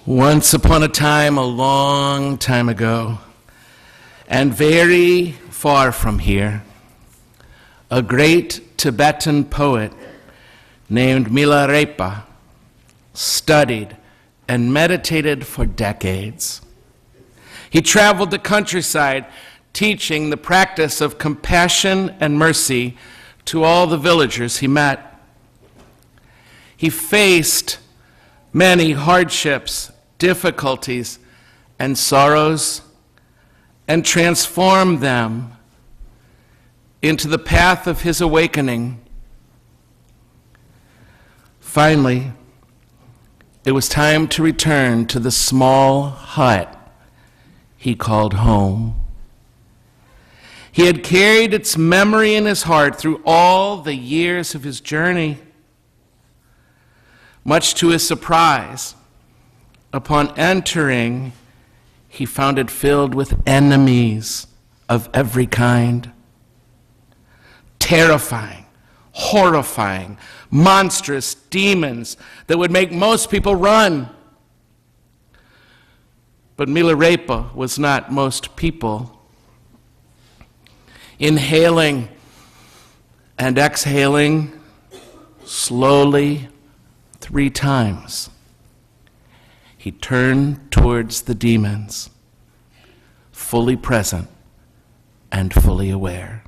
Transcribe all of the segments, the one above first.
Once upon a time, a long time ago, and very far from here, a great Tibetan poet named Milarepa studied and meditated for decades. He traveled the countryside teaching the practice of compassion and mercy to all the villagers he met. He faced many hardships, difficulties, and sorrows, and transformed them into the path of his awakening. Finally, it was time to return to the small hut he called home. He had carried its memory in his heart through all the years of his journey. Much to his surprise, upon entering, he found it filled with enemies of every kind. Terrifying, horrifying, monstrous demons that would make most people run. But Milarepa was not most people. Inhaling and exhaling slowly 3 times, he turned towards the demons, fully present and fully aware.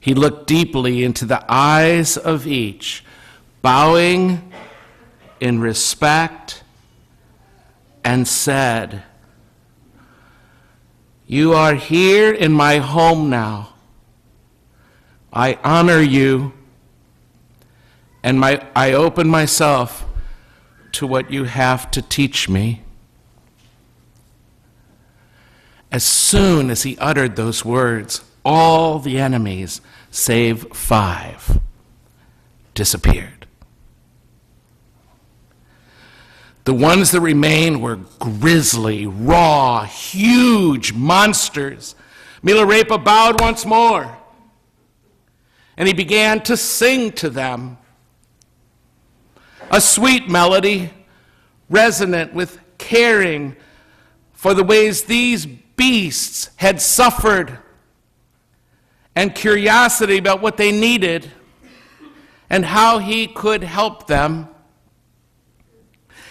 He looked deeply into the eyes of each, bowing in respect, and said, "You are here in my home now. I honor you, and I open myself to what you have to teach me." As soon as he uttered those words, all the enemies, save 5, disappeared. The ones that remained were grisly, raw, huge monsters. Milarepa bowed once more, and he began to sing to them. A sweet melody, resonant with caring for the ways these beasts had suffered, and curiosity about what they needed and how he could help them.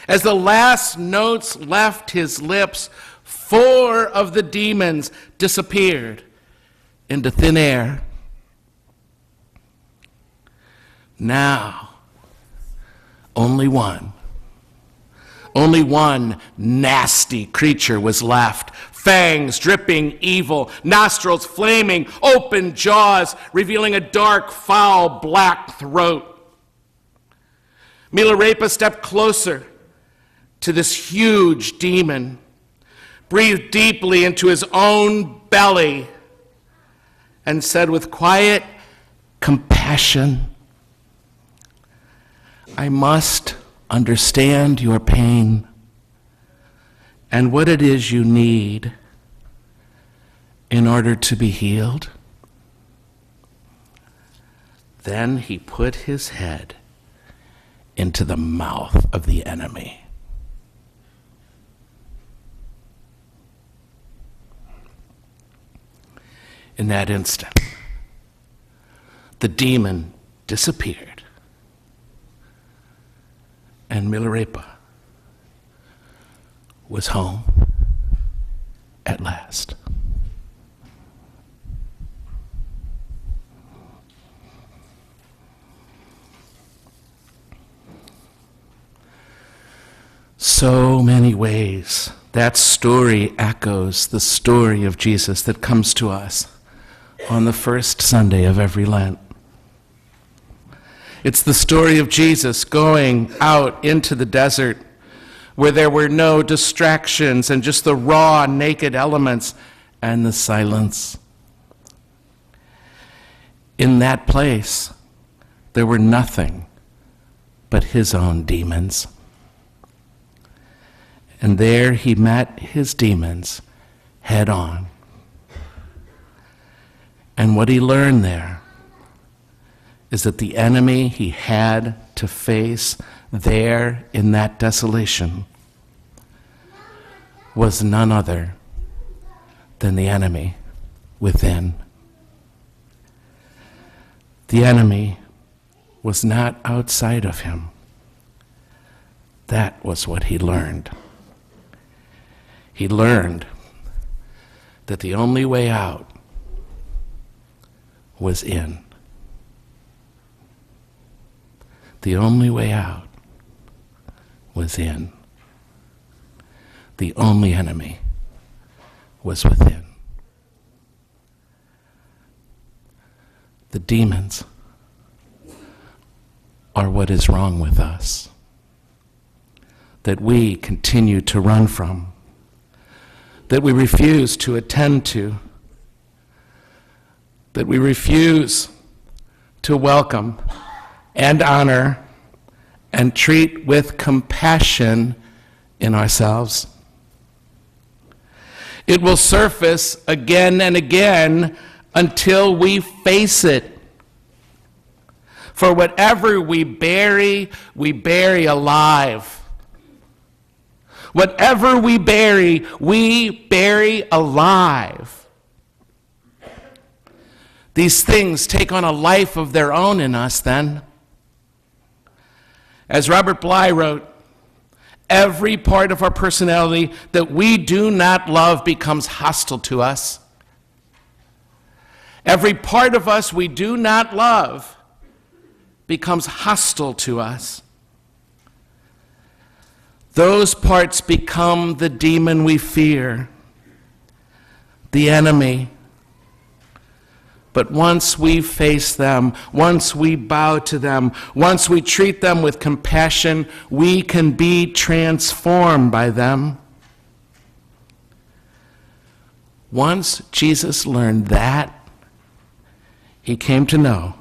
As the last notes left his lips, 4 of the demons disappeared into thin air. Now, only one nasty creature was left. Fangs dripping evil, nostrils flaming, open jaws revealing a dark, foul, black throat. Milarepa stepped closer to this huge demon, breathed deeply into his own belly, and said with quiet compassion, "I must understand your pain and what it is you need in order to be healed." Then he put his head into the mouth of the enemy. In that instant, the demon disappeared, and Milarepa was home at last. So many ways that story echoes the story of Jesus that comes to us on the first Sunday of every Lent. It's the story of Jesus going out into the desert where there were no distractions and just the raw, naked elements and the silence. In that place, there were nothing but his own demons. And there he met his demons head on. And what he learned there is that the enemy he had to face there in that desolation was none other than the enemy within. The enemy was not outside of him. That was what he learned. He learned that the only way out was in. The only way out was in. The only enemy was within. The demons are what is wrong with us, that we continue to run from, that we refuse to attend to, that we refuse to welcome and honor and treat with compassion in ourselves. It will surface again and again until we face it. For whatever we bury alive. Whatever we bury alive. These things take on a life of their own in us then. As Robert Bly wrote, every part of our personality that we do not love becomes hostile to us. Every part of us we do not love becomes hostile to us. Those parts become the demon we fear, the enemy. But once we face them, once we bow to them, once we treat them with compassion, we can be transformed by them. Once Jesus learned that, he came to know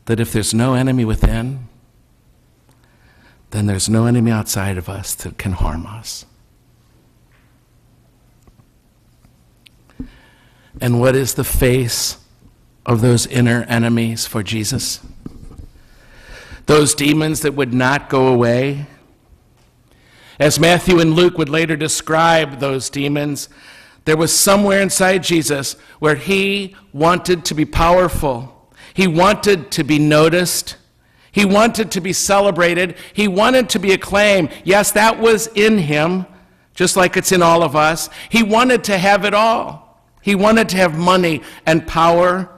that if there's no enemy within, then there's no enemy outside of us that can harm us. And what is the face of those inner enemies for Jesus? Those demons that would not go away. As Matthew and Luke would later describe those demons, there was somewhere inside Jesus where he wanted to be powerful. He wanted to be noticed. He wanted to be celebrated. He wanted to be acclaimed. Yes, that was in him, just like it's in all of us. He wanted to have it all. He wanted to have money and power.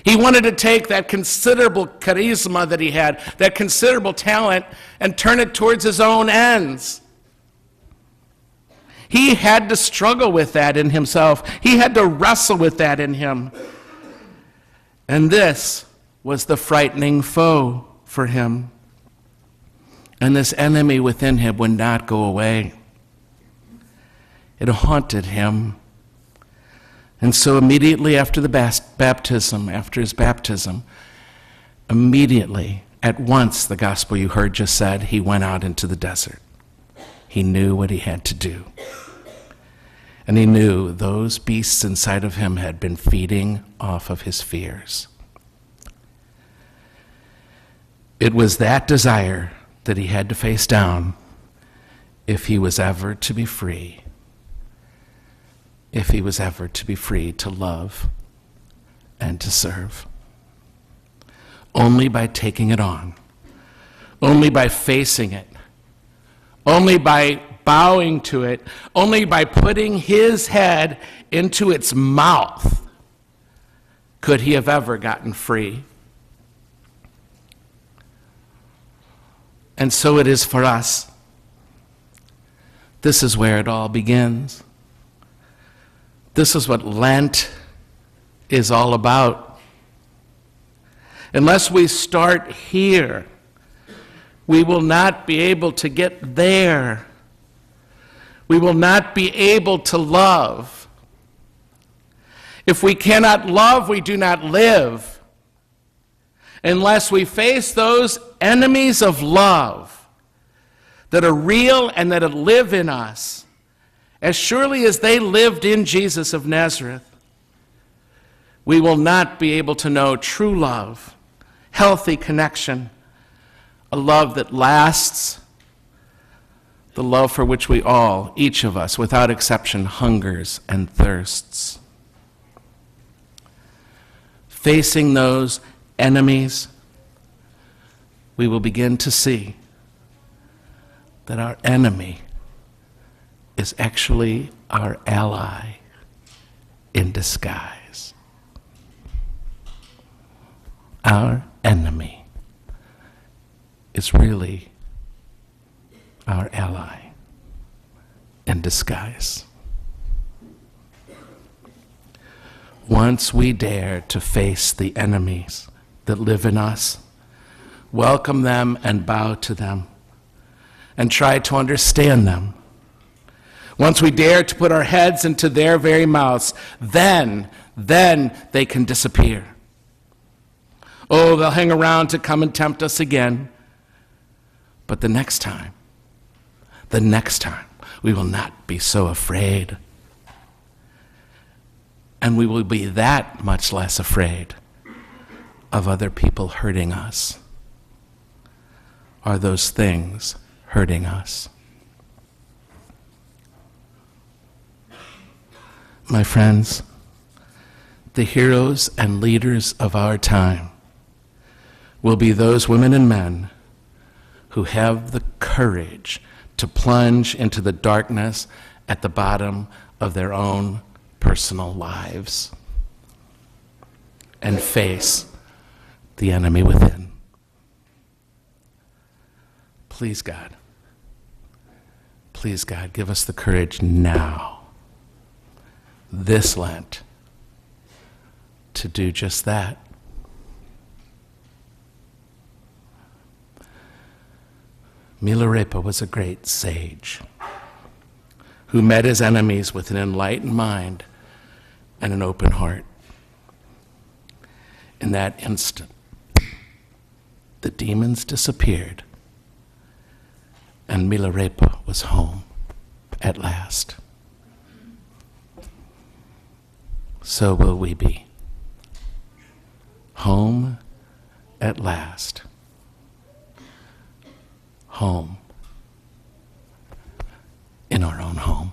He wanted to take that considerable charisma that he had, that considerable talent, and turn it towards his own ends. He had to struggle with that in himself. He had to wrestle with that in him. And this was the frightening foe for him. And this enemy within him would not go away. It haunted him. And so immediately after the baptism, after his baptism, immediately, at once, the gospel you heard just said, he went out into the desert. He knew what he had to do. And he knew those beasts inside of him had been feeding off of his fears. It was that desire that he had to face down if he was ever to be free. If he was ever to be free to love and to serve. Only by taking it on. Only by facing it. Only by bowing to it. Only by putting his head into its mouth could he have ever gotten free. And so it is for us. This is where it all begins. This is what Lent is all about. Unless we start here, we will not be able to get there. We will not be able to love. If we cannot love, we do not live. Unless we face those enemies of love that are real and that live in us, as surely as they lived in Jesus of Nazareth, we will not be able to know true love, healthy connection, a love that lasts, the love for which we all, each of us, without exception, hungers and thirsts. Facing those enemies, we will begin to see that our enemy is actually our ally in disguise. Our enemy is really our ally in disguise. Once we dare to face the enemies that live in us, welcome them and bow to them, and try to understand them. Once we dare to put our heads into their very mouths, then they can disappear. Oh, they'll hang around to come and tempt us again. But the next time, we will not be so afraid. And we will be that much less afraid of other people hurting us, or those things hurting us. My friends, the heroes and leaders of our time will be those women and men who have the courage to plunge into the darkness at the bottom of their own personal lives and face the enemy within. Please, God, give us the courage now, this Lent, to do just that. Milarepa was a great sage who met his enemies with an enlightened mind and an open heart. In that instant, the demons disappeared, and Milarepa was home at last. So will we be. Home at last. Home in our own home.